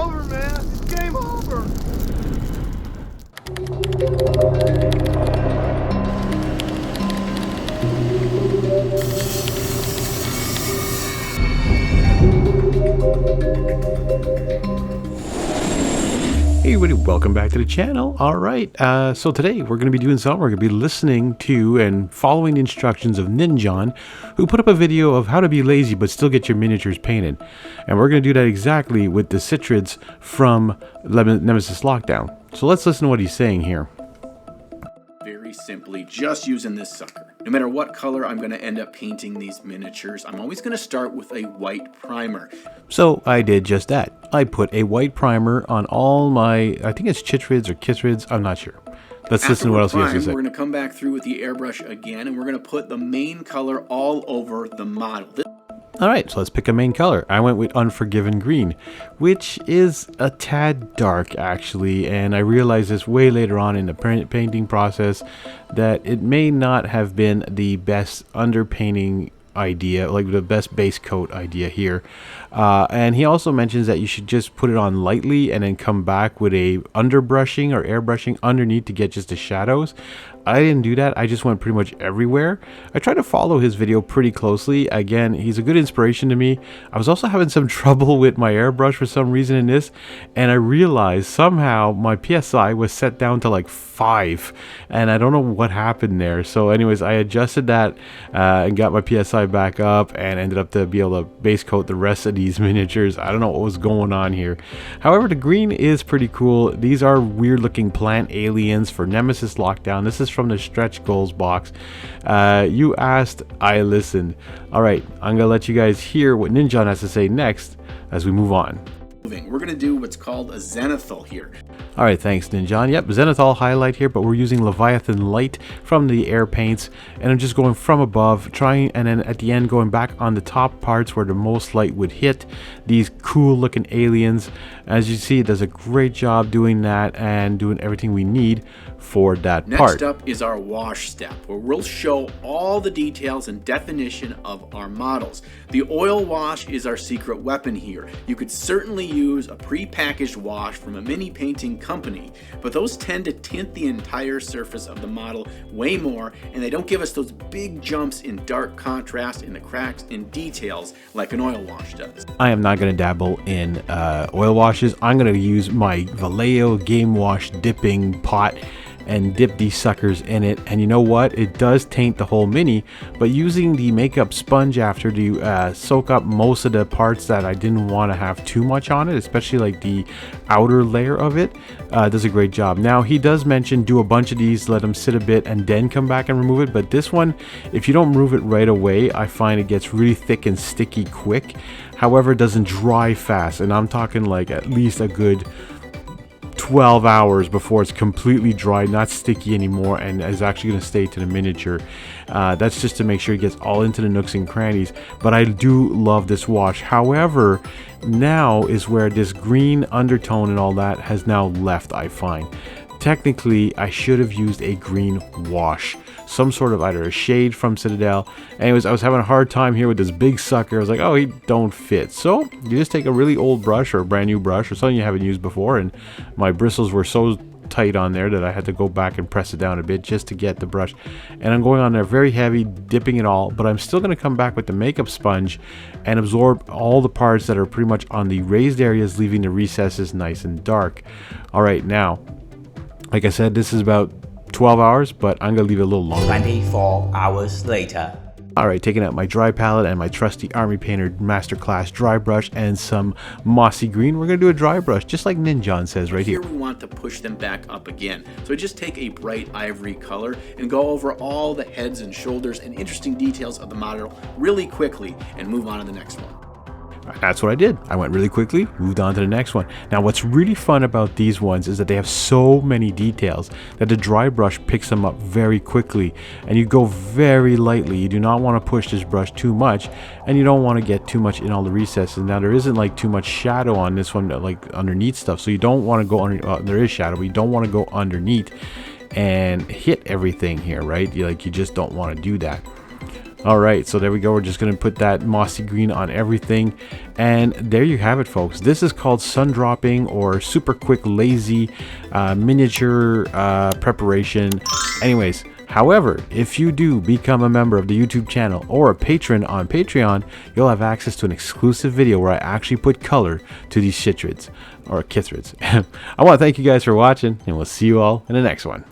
over, man. It's game over. Hey everybody, welcome back to the channel. Alright, so today we're going to be doing something. We're going to be listening to and following the instructions of Ninjon, who put up a video of how to be lazy but still get your miniatures painted. And we're going to do that exactly with the citrids from Nemesis Lockdown. So let's listen to what he's saying here. Very simply, just using this sucker. No matter what color I'm going to end up painting these miniatures, I'm always going to start with a white primer. So I did just that. I put a white primer on all my, I think it's chitrids or kitrids, I'm not sure. Let's listen to what else he has to say. We're going to come back through with the airbrush again, and we're going to put the main color all over the model. Alright, so let's pick a main color. I went with Unforgiven Green, which is a tad dark actually, and I realized this way later on in the painting process that it may not have been the best underpainting idea, like the best base coat idea here. And he also mentions that you should just put it on lightly and then come back with a underbrushing or airbrushing underneath to get just the shadows. I didn't do that. I just went pretty much everywhere. I tried to follow his video pretty closely. Again, he's a good inspiration to me. I was also having some trouble with my airbrush for some reason in this, and I realized somehow my PSI was set down to like 5, and I don't know what happened there. So anyways, I adjusted that and got my PSI back up and ended up to be able to base coat the rest of these miniatures. I don't know what was going on here. However, the green is pretty cool. These are weird looking plant aliens for Nemesis Lockdown. This is from the stretch goals box. You asked, I listened. Alright, I'm gonna let you guys hear what Ninjon has to say next as we move on. We're going to do what's called a zenithal here. Alright, thanks Ninjon. Yep, zenithal highlight here, but we're using Leviathan light from the air paints, and I'm just going from above, trying, and then at the end going back on the top parts where the most light would hit these cool looking aliens. As you see, it does a great job doing that and doing everything we need for that part. Next up is our wash step, where we'll show all the details and definition of our models. The oil wash is our secret weapon here. You could certainly use a pre-packaged wash from a mini painting company, but those tend to tint the entire surface of the model way more, and they don't give us those big jumps in dark contrast in the cracks and details like an oil wash does. I am not going to dabble in oil washes. I'm going to use my Vallejo Game Wash dipping pot and dip these suckers in it, and you know what, it does taint the whole mini, but using the makeup sponge after to soak up most of the parts that I didn't want to have too much on it, especially like the outer layer of it, does a great job. Now he does mention do a bunch of these, let them sit a bit and then come back and remove it, but this one, if you don't remove it right away, I find it gets really thick and sticky quick. However, it doesn't dry fast, and I'm talking like at least a good 12 hours before it's completely dry, not sticky anymore, and is actually going to stay to the miniature. That's just to make sure it gets all into the nooks and crannies, but I do love this wash. However, now is where this green undertone and all that has now left, I find. Technically, I should have used a green wash, some sort of either a shade from Citadel. Anyways, I was having a hard time here with this big sucker. I was like, oh, he don't fit. So you just take a really old brush or a brand new brush or something you haven't used before, and my bristles were so tight on there that I had to go back and press it down a bit just to get the brush, and I'm going on there very heavy, dipping it all, but I'm still going to come back with the makeup sponge and absorb all the parts that are pretty much on the raised areas, leaving the recesses nice and dark. All right, now like I said, this is about 12 hours, but I'm going to leave it a little longer. 24 hours later. Alright, taking out my dry palette and my trusty Army Painter Masterclass dry brush and some mossy green. We're going to do a dry brush, just like Ninjon says right here. Here we want to push them back up again. So just take a bright ivory color and go over all the heads and shoulders and interesting details of the model really quickly and move on to the next one. That's what I did. I went really quickly, moved on to the next one. Now what's really fun about these ones is that they have so many details that the dry brush picks them up very quickly, and you go very lightly. You do not want to push this brush too much, and you don't want to get too much in all the recesses. Now there isn't like too much shadow on this one, like underneath stuff, so you don't want to go under, there is shadow, but you don't want to go underneath and hit everything here, right? You just don't want to do that. All right, so there we go. We're just going to put that mossy green on everything. And there you have it, folks. This is called sun dropping, or super quick, lazy miniature preparation. Anyways, however, if you do become a member of the YouTube channel or a patron on Patreon, you'll have access to an exclusive video where I actually put color to these shitrids, or kithrids. I want to thank you guys for watching, and we'll see you all in the next one.